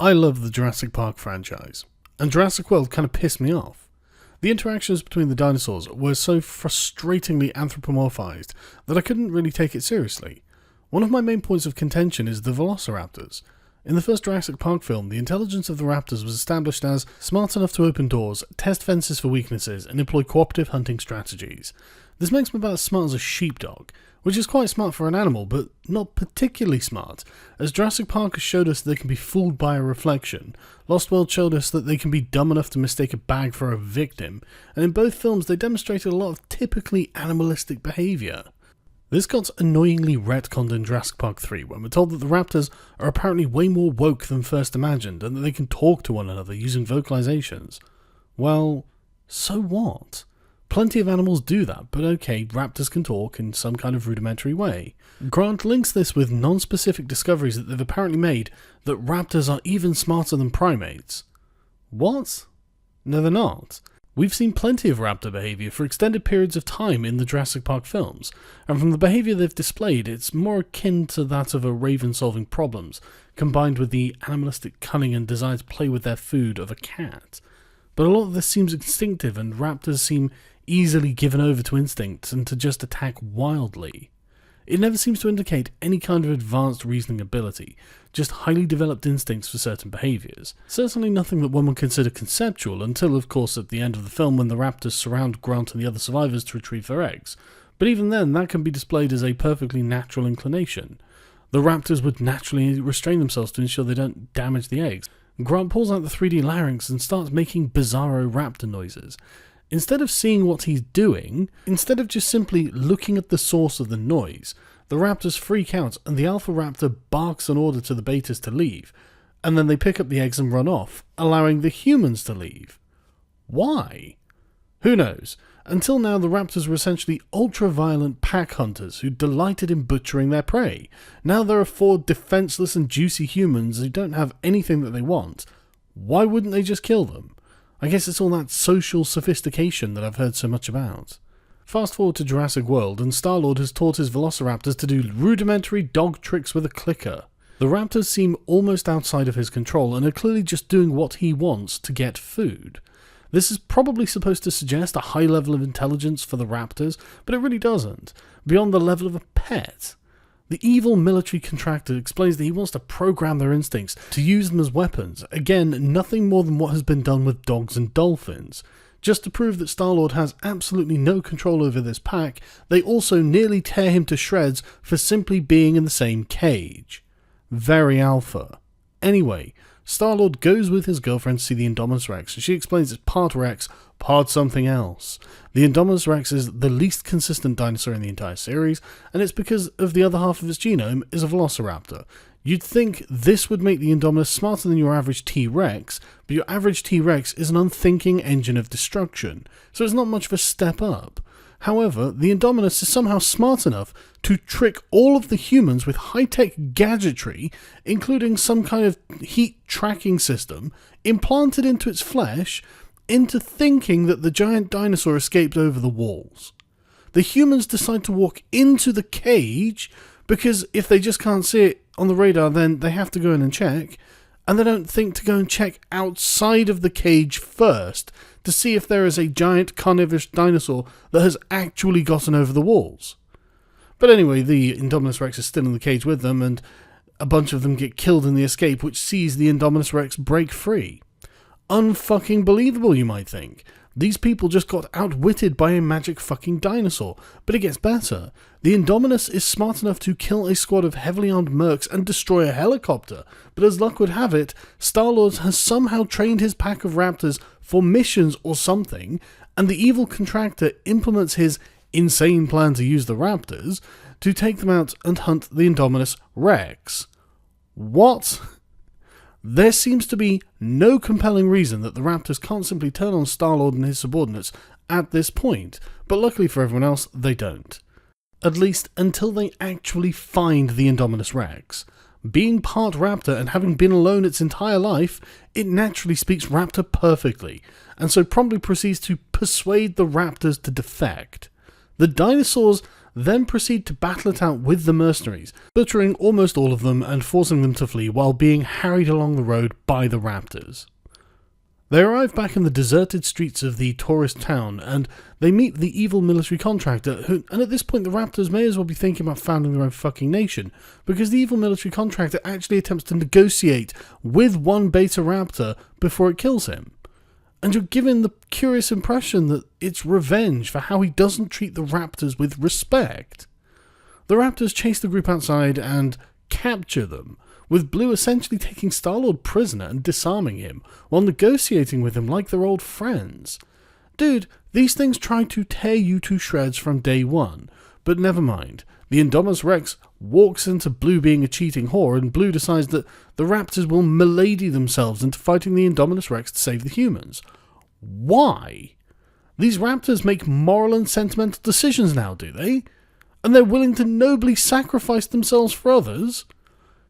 I love the Jurassic Park franchise, and Jurassic World kind of pissed me off. The interactions between the dinosaurs were so frustratingly anthropomorphized that I couldn't really take it seriously. One of my main points of contention is the velociraptors. In the first Jurassic Park film, the intelligence of the raptors was established as smart enough to open doors, test fences for weaknesses, and employ cooperative hunting strategies. This makes them about as smart as a sheepdog, which is quite smart for an animal, but not particularly smart, as Jurassic Park has showed us they can be fooled by a reflection, Lost World showed us that they can be dumb enough to mistake a bag for a victim, and in both films they demonstrated a lot of typically animalistic behaviour. This got annoyingly retconned in Jurassic Park 3, when we're told that the raptors are apparently way more woke than first imagined, and that they can talk to one another using vocalizations. Well, so what? Plenty of animals do that, but okay, raptors can talk in some kind of rudimentary way. Grant links this with non-specific discoveries that they've apparently made that raptors are even smarter than primates. What? No, they're not. We've seen plenty of raptor behaviour for extended periods of time in the Jurassic Park films, and from the behaviour they've displayed, it's more akin to that of a raven solving problems, combined with the animalistic cunning and desire to play with their food of a cat. But a lot of this seems instinctive, and raptors seem easily given over to instinct and to just attack wildly. It never seems to indicate any kind of advanced reasoning ability, just highly developed instincts for certain behaviours. Certainly nothing that one would consider conceptual until, of course, at the end of the film when the raptors surround Grant and the other survivors to retrieve their eggs. But even then, that can be displayed as a perfectly natural inclination. The raptors would naturally restrain themselves to ensure they don't damage the eggs. Grant pulls out the 3D larynx and starts making bizarro raptor noises. Instead of seeing what he's doing, instead of just simply looking at the source of the noise, the raptors freak out and the alpha raptor barks an order to the betas to leave, and then they pick up the eggs and run off, allowing the humans to leave. Why? Who knows? Until now, the raptors were essentially ultra-violent pack hunters who delighted in butchering their prey. Now there are 4 defenseless and juicy humans who don't have anything that they want. Why wouldn't they just kill them? I guess it's all that social sophistication that I've heard so much about. Fast forward to Jurassic World, and Star-Lord has taught his velociraptors to do rudimentary dog tricks with a clicker. The raptors seem almost outside of his control and are clearly just doing what he wants to get food. This is probably supposed to suggest a high level of intelligence for the raptors, but it really doesn't, beyond the level of a pet. The evil military contractor explains that he wants to program their instincts to use them as weapons. Again, nothing more than what has been done with dogs and dolphins. Just to prove that Star-Lord has absolutely no control over this pack, they also nearly tear him to shreds for simply being in the same cage. Very alpha. Anyway, Star-Lord goes with his girlfriend to see the Indominus Rex. She explains it's part Rex, part something else. The Indominus Rex is the least consistent dinosaur in the entire series, and it's because of the other half of its genome is a velociraptor. You'd think this would make the Indominus smarter than your average T-Rex, but your average T-Rex is an unthinking engine of destruction, so it's not much of a step up. However, the Indominus is somehow smart enough to trick all of the humans with high-tech gadgetry, including some kind of heat tracking system, implanted into its flesh, into thinking that the giant dinosaur escaped over the walls. The humans decide to walk into the cage, because if they just can't see it on the radar, then they have to go in and check, and they don't think to go and check outside of the cage first to see if there is a giant carnivorous dinosaur that has actually gotten over the walls. But anyway, the Indominus Rex is still in the cage with them, and a bunch of them get killed in the escape, which sees the Indominus Rex break free. Unfucking believable, you might think. These people just got outwitted by a magic fucking dinosaur. But it gets better. The Indominus is smart enough to kill a squad of heavily armed mercs and destroy a helicopter. But as luck would have it, Star-Lord has somehow trained his pack of raptors for missions or something, and the evil contractor implements his insane plan to use the raptors to take them out and hunt the Indominus Rex. What? There seems to be no compelling reason that the raptors can't simply turn on Star-Lord and his subordinates at this point, but luckily for everyone else, they don't. At least until they actually find the Indominus Rex. Being part raptor and having been alone its entire life, it naturally speaks raptor perfectly, and so promptly proceeds to persuade the raptors to defect. The dinosaurs then proceed to battle it out with the mercenaries, butchering almost all of them and forcing them to flee while being harried along the road by the Raptors. They arrive back in the deserted streets of the tourist town, and they meet the evil military contractor, and at this point the Raptors may as well be thinking about founding their own fucking nation, because the evil military contractor actually attempts to negotiate with one beta Raptor before it kills him. And you're given the curious impression that it's revenge for how he doesn't treat the Raptors with respect. The Raptors chase the group outside and capture them, with Blue essentially taking Star-Lord prisoner and disarming him, while negotiating with him like they're old friends. Dude, these things try to tear you to shreds from day one, but never mind. The Indominus Rex walks into Blue being a cheating whore, and Blue decides that the Raptors will milady themselves into fighting the Indominus Rex to save the humans. Why? These Raptors make moral and sentimental decisions now, do they? And they're willing to nobly sacrifice themselves for others?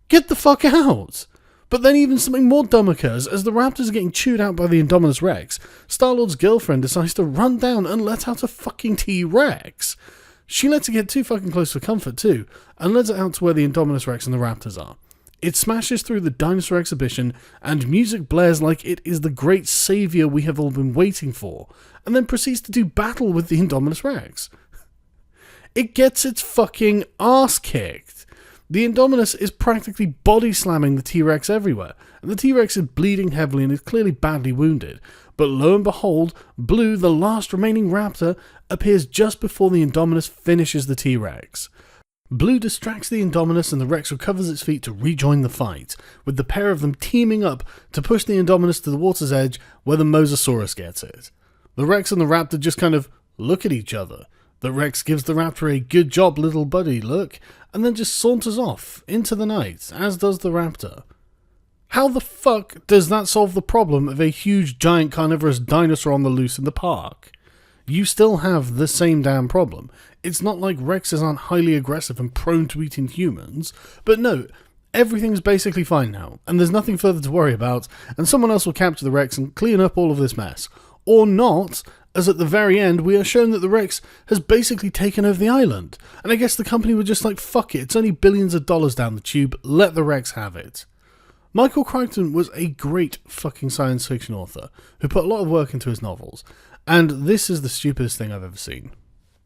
Get the fuck out! But then even something more dumb occurs. As the Raptors are getting chewed out by the Indominus Rex, Star-Lord's girlfriend decides to run down and let out a fucking T-Rex. She lets it get too fucking close for comfort too, and lets it out to where the Indominus Rex and the Raptors are. It smashes through the dinosaur exhibition, and music blares like it is the great saviour we have all been waiting for, and then proceeds to do battle with the Indominus Rex. It gets its fucking ass kicked. The Indominus is practically body slamming the T-Rex everywhere, and the T-Rex is bleeding heavily and is clearly badly wounded. But lo and behold, Blue, the last remaining Raptor, appears just before the Indominus finishes the T-Rex. Blue distracts the Indominus and the Rex recovers its feet to rejoin the fight, with the pair of them teaming up to push the Indominus to the water's edge where the Mosasaurus gets it. The Rex and the Raptor just kind of look at each other. The Rex gives the Raptor a "good job, little buddy" look, and then just saunters off into the night, as does the Raptor. How the fuck does that solve the problem of a huge giant carnivorous dinosaur on the loose in the park? You still have the same damn problem. It's not like Rexes aren't highly aggressive and prone to eating humans, but no, everything's basically fine now, and there's nothing further to worry about, and someone else will capture the Rex and clean up all of this mess. Or not, as at the very end we are shown that the Rex has basically taken over the island, and I guess the company were just like, fuck it, it's only billions of dollars down the tube, let the Rex have it. Michael Crichton was a great fucking science fiction author who put a lot of work into his novels, and this is the stupidest thing I've ever seen.